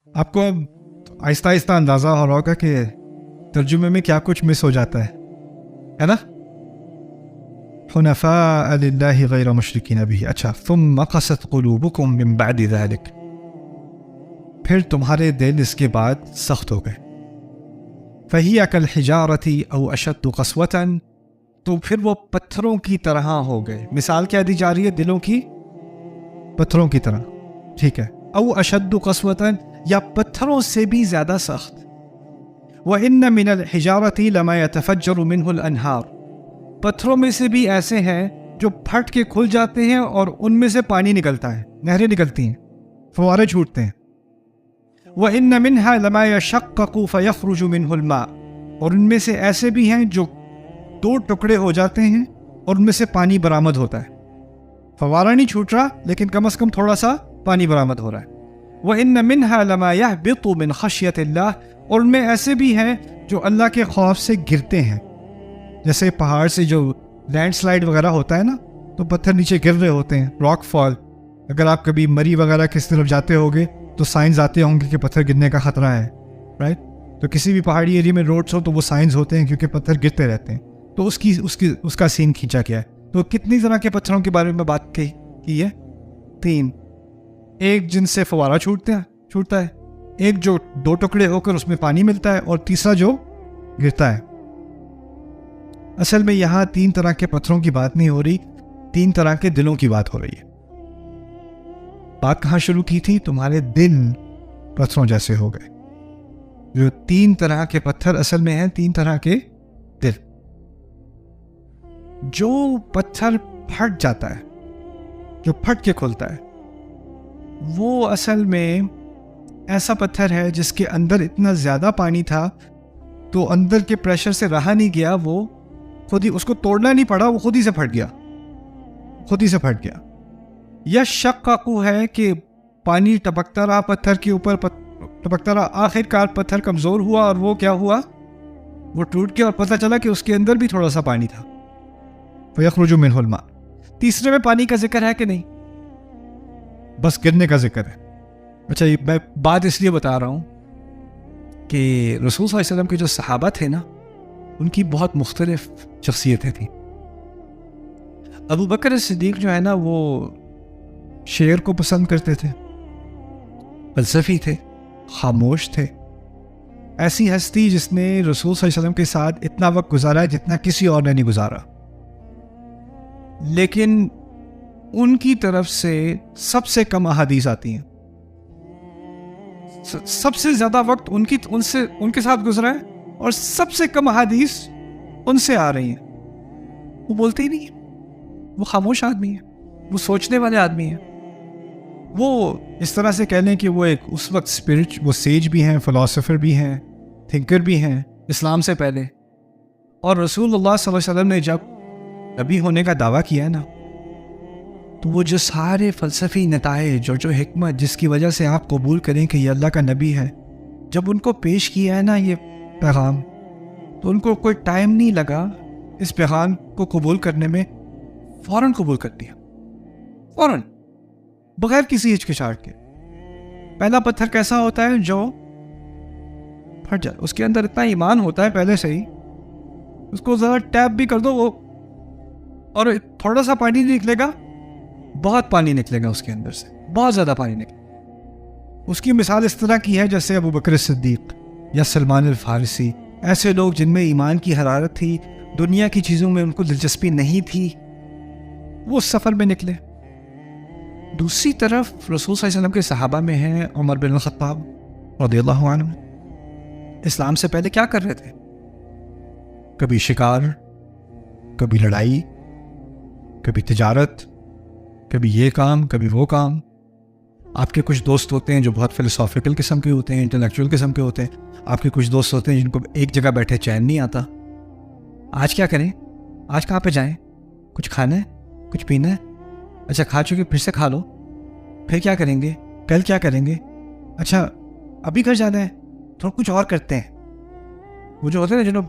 آپ کو اب آہستہ آہستہ اندازہ ہو رہا ہوگا کہ ترجمے میں کیا کچھ مس ہو جاتا ہے نا؟ حنفاء للہ غیر مشرکین بہ. اچھا، ثم قست قلوبکم من بعد ذلک، پھر تمہارے دل اس کے بعد سخت ہو گئے. فہی کالحجارۃ او اشد قسوۃ، تو پھر وہ پتھروں کی طرح ہو گئے. مثال کیا دی جا رہی ہے؟ دلوں کی پتھروں کی طرح، ٹھیک ہے. او اشد قسوۃ، یا پتھروں سے بھی زیادہ سخت. وَإِنَّ مِنَ الْحِجَارَةِ لَمَا يَتَفَجَّرُ مِنْهُ الْأَنْهَارُ، پتھروں میں سے بھی ایسے ہیں جو پھٹ کے کھل جاتے ہیں اور ان میں سے پانی نکلتا ہے، نہریں نکلتی ہیں، فوارے چھوٹتے ہیں. وَإِنَّ مِنْهَا لَمَا يَشَقَّقُ فَيَخْرُجُ مِنْهُ الْمَاءُ، اور ان میں سے ایسے بھی ہیں جو دو ٹکڑے ہو جاتے ہیں اور ان میں سے پانی برآمد ہوتا ہے. فوارہ نہیں چھوٹ رہا لیکن کم از کم تھوڑا سا پانی برآمد ہو رہا ہے. وَإِنَّ مِنْهَا لَمَا يَهْبِطُ مِنْ خَشْيَةِ اللَّهِ، اور ان میں ایسے بھی ہیں جو اللہ کے خوف سے گرتے ہیں. جیسے پہاڑ سے جو لینڈ سلائڈ وغیرہ ہوتا ہے نا، تو پتھر نیچے گر رہے ہوتے ہیں، راک فال. اگر آپ کبھی مری وغیرہ کس طرف جاتے ہوگے تو سائنز آتے ہوں گے کہ پتھر گرنے کا خطرہ ہے، رائٹ؟ تو کسی بھی پہاڑی ایریا میں روڈس ہو تو وہ سائنز ہوتے ہیں کیونکہ پتھر گرتے رہتے ہیں. تو اس کا سین کھینچا گیا ہے. تو کتنی طرح کے پتھروں کے بارے میں بات کی ہے؟ 3. ایک جن سے فوارہ چھوٹتا ہے، ایک جو دو ٹکڑے ہو کر اس میں پانی ملتا ہے، اور تیسرا جو گرتا ہے. اصل میں یہاں 3 طرح کے پتھروں کی بات نہیں ہو رہی، 3 طرح کے دلوں کی بات ہو رہی ہے. بات کہاں شروع کی تھی؟ تمہارے دل پتھروں جیسے ہو گئے. جو 3 طرح کے پتھر اصل میں ہیں 3 طرح کے دل. جو پتھر پھٹ جاتا ہے، جو پھٹ کے کھلتا ہے، وہ اصل میں ایسا پتھر ہے جس کے اندر اتنا زیادہ پانی تھا تو اندر کے پریشر سے رہا نہیں گیا، وہ خود ہی، اس کو توڑنا نہیں پڑا، وہ خود ہی سے پھٹ گیا. یا شقاقو ہے کہ پانی ٹپکتا رہا پتھر کے اوپر، ٹپکتا رہا، آخر کار پتھر کمزور ہوا اور وہ کیا ہوا؟ وہ ٹوٹ گیا اور پتہ چلا کہ اس کے اندر بھی تھوڑا سا پانی تھا. فَيَخْرُجُ مِنْهُ الْمَاءُ. تیسرے میں پانی کا ذکر ہے کہ نہیں؟ بس گرنے کا ذکر ہے. اچھا، یہ میں بات اس لیے بتا رہا ہوں کہ رسول صلی اللہ علیہ وسلم کے جو صحابہ تھے نا، ان کی بہت مختلف شخصیتیں تھیں. ابو بکر صدیق جو ہے نا، وہ شعر کو پسند کرتے تھے، فلسفی تھے، خاموش تھے. ایسی ہستی جس نے رسول صلی اللہ علیہ وسلم کے ساتھ اتنا وقت گزارا جتنا کسی اور نے نہیں گزارا، لیکن ان کی طرف سے سب سے کم احادیث آتی ہیں. سب سے زیادہ وقت ان کے ساتھ گزرا ہے اور سب سے کم احادیث ان سے آ رہی ہیں. وہ بولتے ہی نہیں ہیں، وہ خاموش آدمی ہیں، وہ سوچنے والے آدمی ہیں. وہ اس طرح سے کہہ لیں کہ وہ ایک اس وقت وہ سیج بھی ہیں، فلاسفر بھی ہیں، تھنکر بھی ہیں اسلام سے پہلے. اور رسول اللہ صلی اللہ علیہ وسلم نے جب نبی ہونے کا دعویٰ کیا ہے نا، تو وہ جو سارے فلسفی نتائج اور جو حکمت جس کی وجہ سے آپ قبول کریں کہ یہ اللہ کا نبی ہے، جب ان کو پیش کیا ہے نا یہ پیغام، تو ان کو کوئی ٹائم نہیں لگا اس پیغام کو قبول کرنے میں، فوراً قبول کر دیا، فوراً، بغیر کسی ہچکچاہٹ کے. پہلا پتھر کیسا ہوتا ہے؟ جو پھٹ جائے، اس کے اندر اتنا ایمان ہوتا ہے پہلے سے ہی، اس کو ذرا ٹیپ بھی کر دو وہ، اور تھوڑا سا پانی نہیں نکلے گا، بہت پانی نکلے گا اس کے اندر سے، بہت زیادہ پانی نکلے گا. اس کی مثال اس طرح کی ہے جیسے ابو بکر صدیق یا سلمان الفارسی، ایسے لوگ جن میں ایمان کی حرارت تھی، دنیا کی چیزوں میں ان کو دلچسپی نہیں تھی، وہ سفر میں نکلے. دوسری طرف رسول صلی اللہ علیہ وسلم کے صحابہ میں ہیں عمر بن الخطاب رضی اللہ عنہ. اسلام سے پہلے کیا کر رہے تھے؟ کبھی شکار، کبھی لڑائی، کبھی تجارت، کبھی یہ کام، کبھی وہ کام. آپ کے کچھ دوست ہوتے ہیں جو بہت فلسافیکل قسم کے ہوتے ہیں، انٹلیکچوئل قسم کے ہوتے ہیں. آپ کے کچھ دوست ہوتے ہیں جن کو ایک جگہ بیٹھے چین نہیں آتا. آج کیا کریں؟ آج کہاں پہ جائیں؟ کچھ کھانا ہے؟ کچھ پینا ہے؟ اچھا کھا چکے، پھر سے کھا لو. پھر کیا کریں گے؟ کل کیا کریں گے؟ اچھا ابھی گھر جانا ہے، تھوڑا کچھ اور کرتے ہیں. وہ جو ہوتے ہیں نا جناب،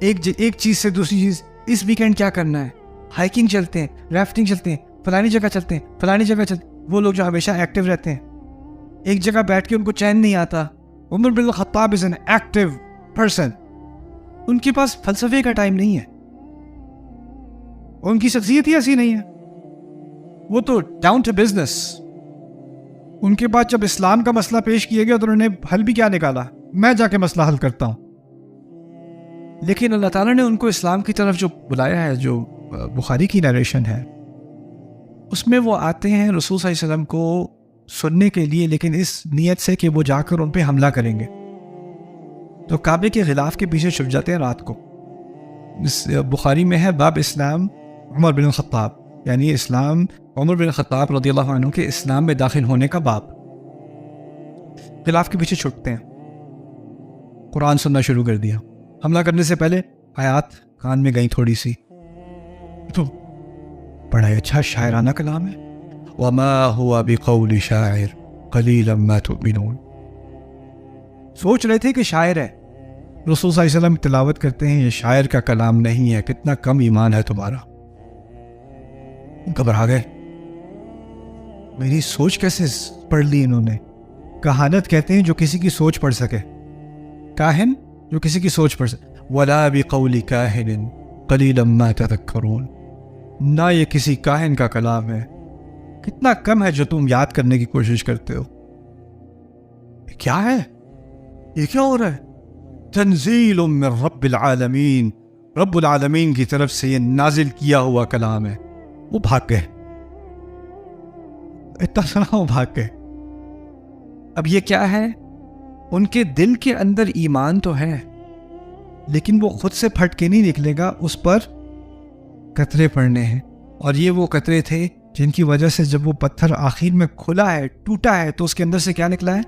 ایک چیز سے دوسری چیز، اس ویکینڈ کیا کرنا ہے؟ ہائکنگ چلتے ہیں، ریفٹنگ چلتے ہیں، فلانی جگہ چلتے ہیں، فلانی جگہ چلتے ہیں. وہ لوگ جو ہمیشہ ایکٹیو رہتے ہیں، ایک جگہ بیٹھ کے ان کو چین نہیں آتا. عمر بن الخطاب از این ایکٹیو پرسن. ان کے پاس فلسفے کا ٹائم نہیں ہے, ان کی شخصیت ہی ایسی نہیں ہے, وہ تو ڈاؤن ٹو بزنس. ان کے بعد جب اسلام کا مسئلہ پیش کیا گیا تو انہوں نے حل بھی کیا نکالا, میں جا کے مسئلہ حل کرتا ہوں. لیکن اللہ تعالیٰ نے ان کو اسلام کی طرف جو بلایا ہے, جو بخاری کی نیریشن ہے اس میں وہ آتے ہیں رسول صلی اللہ علیہ وسلم کو سننے کے لیے, لیکن اس نیت سے کہ وہ جا کر ان پہ حملہ کریں گے. تو کعبے کے غلاف کے پیچھے چھپ جاتے ہیں رات کو. اس بخاری میں ہے باب اسلام عمر بن الخطاب, یعنی اسلام عمر بن الخطاب رضی اللہ عنہ کے اسلام میں داخل ہونے کا باب. غلاف کے پیچھے چھپتے ہیں, قرآن سننا شروع کر دیا. حملہ کرنے سے پہلے آیات کان میں گئیں تھوڑی سی, تو بڑا اچھا شاعرانہ کلام ہے. وما هو بقول شاعر قلیلا ما تؤمنون. سوچ رہے تھے کہ شاعر ہے, رسول صلی اللہ علیہ وسلم تلاوت کرتے ہیں یہ شاعر کا کلام نہیں ہے, کتنا کم ایمان ہے تمہارا. گھبرا گئے, میری سوچ کیسے پڑھ لی انہوں نے. کہانت کہتے ہیں جو کسی کی سوچ پڑھ سکے, کاہن جو کسی کی سوچ پڑھ سکے. ولا بقول کاہن قلیلا ما تذکرون. نہ یہ کسی کاہن کا کلام ہے, کتنا کم ہے جو تم یاد کرنے کی کوشش کرتے ہو. کیا ہے یہ, کیا ہو رہا ہے؟ تنزیل من رب العالمین, رب العالمین کی طرف سے یہ نازل کیا ہوا کلام ہے. وہ بھاگ گئے, اتنا سنا وہ بھاگ گئے. اب یہ کیا ہے, ان کے دل کے اندر ایمان تو ہے لیکن وہ خود سے پھٹ کے نہیں نکلے گا, اس پر قطرے پڑنے ہیں. اور یہ وہ قطرے تھے جن کی وجہ سے جب وہ پتھر آخر میں کھلا ہے, ٹوٹا ہے, تو اس کے اندر سے کیا نکلا ہے؟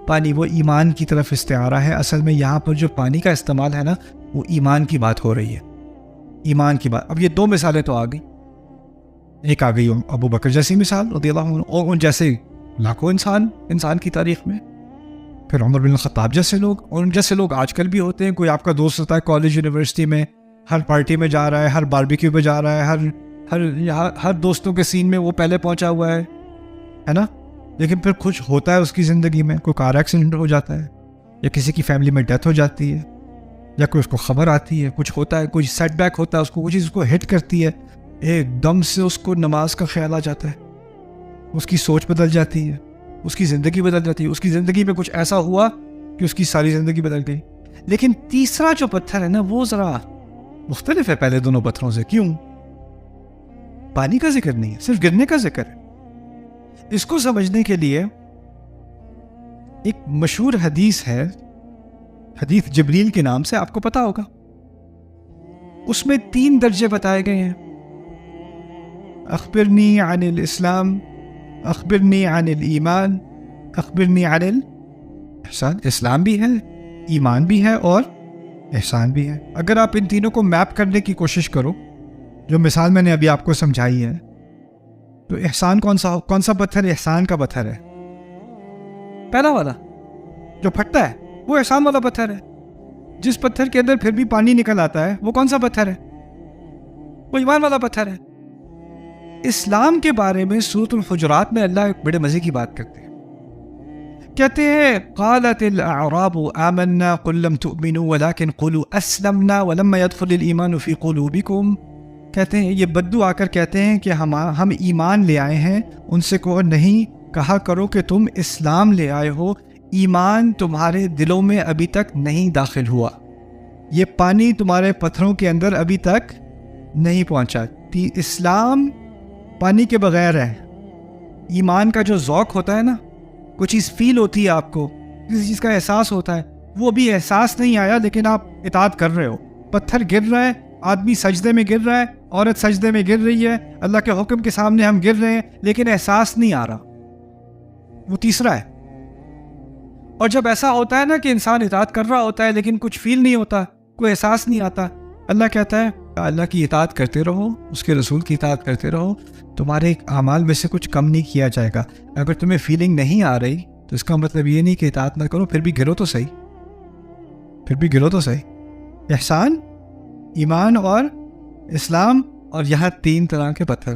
پانی. وہ ایمان کی طرف استعارہ ہے. اصل میں یہاں پر جو پانی کا استعمال ہے نا, وہ ایمان کی بات ہو رہی ہے, ایمان کی بات. اب یہ دو مثالیں تو آ گئی. ایک آ گئی ابو بکر جیسی مثال رضی اللہ عنہ, اور ان جیسے لاکھوں انسان کی تاریخ میں. پھر عمر بن الخطاب جیسے لوگ, اور ان جیسے لوگ آج کل بھی ہوتے ہیں. کوئی آپ کا دوست ہوتا ہے کالج یونیورسٹی میں, ہر پارٹی میں جا رہا ہے, ہر باربیکیو پہ جا رہا ہے, ہر دوستوں کے سین میں وہ پہلے پہنچا ہوا ہے نا. لیکن پھر کچھ ہوتا ہے اس کی زندگی میں, کوئی کار ایکسیڈنٹ ہو جاتا ہے, یا کسی کی فیملی میں ڈیتھ ہو جاتی ہے, یا کوئی اس کو خبر آتی ہے, کچھ ہوتا ہے, کوئی سیٹ بیک ہوتا ہے, اس کو کوئی چیز اس کو ہٹ کرتی ہے, ایک دم سے اس کو نماز کا خیال آ جاتا ہے, اس کی سوچ بدل جاتی ہے, اس کی زندگی بدل جاتی ہے. اس کی زندگی میں کچھ ایسا ہوا کہ اس کی ساری زندگی بدل گئی. لیکن تیسرا جو پتھر ہے نا, وہ ذرا مختلف ہے پہلے دونوں پتھروں سے. کیوں؟ پانی کا ذکر نہیں ہے, صرف گرنے کا ذکر ہے. اس کو سمجھنے کے لیے ایک مشہور حدیث ہے, حدیث جبریل کے نام سے, آپ کو پتا ہوگا. اس میں 3 درجے بتائے گئے ہیں. اخبرنی عن الاسلام, اخبرنی عن الایمان, اخبرنی عن الاحسان. اسلام بھی ہے, ایمان بھی ہے, اور احسان بھی ہے. اگر آپ ان تینوں کو میپ کرنے کی کوشش کرو, جو مثال میں نے ابھی آپ کو سمجھائی ہے, تو احسان کون سا پتھر احسان کا پتھر ہے؟ پہلا والا جو پھٹتا ہے وہ احسان والا پتھر ہے. جس پتھر کے اندر پھر بھی پانی نکل آتا ہے وہ کون سا پتھر ہے؟ وہ ایمان والا پتھر ہے. اسلام کے بارے میں سورۃ الحجرات میں اللہ ایک بڑے مزے کی بات کرتے ہیں. کہتے ہیں قالت الاعراب آمنا قل لم تؤمنوا ولكن قولوا اسلمنا ولما يدخل الايمان في قلوبكم. کہتے ہیں, یہ بدو آ کر کہتے ہیں کہ ہم ایمان لے آئے ہیں. ان سے کہو نہیں, کہا کرو کہ تم اسلام لے آئے ہو, ایمان تمہارے دلوں میں ابھی تک نہیں داخل ہوا, یہ پانی تمہارے پتھروں کے اندر ابھی تک نہیں پہنچا. اسلام پانی کے بغیر ہے. ایمان کا جو ذوق ہوتا ہے نا, کوئی چیز فیل ہوتی ہے آپ کو, کسی چیز کا احساس ہوتا ہے, وہ ابھی احساس نہیں آیا لیکن آپ اطاعت کر رہے ہو. پتھر گر رہا ہے, آدمی سجدے میں گر رہا ہے, عورت سجدے میں گر رہی ہے, اللہ کے حکم کے سامنے ہم گر رہے ہیں, لیکن احساس نہیں آ رہا. وہ تیسرا ہے. اور جب ایسا ہوتا ہے نا کہ انسان اطاعت کر رہا ہوتا ہے لیکن کچھ فیل نہیں ہوتا, کوئی احساس نہیں آتا, اللہ کہتا ہے اللہ کی اطاعت کرتے رہو, اس کے رسول کی اطاعت کرتے رہو, تمہارے اعمال میں سے کچھ کم نہیں کیا جائے گا. اگر تمہیں فیلنگ نہیں آ رہی تو اس کا مطلب یہ نہیں کہ اطاعت نہ کرو, پھر بھی گرو تو صحیح, پھر بھی گرو تو صحیح. احسان, ایمان اور اسلام, اور یہاں 3 طرح کے پتھر.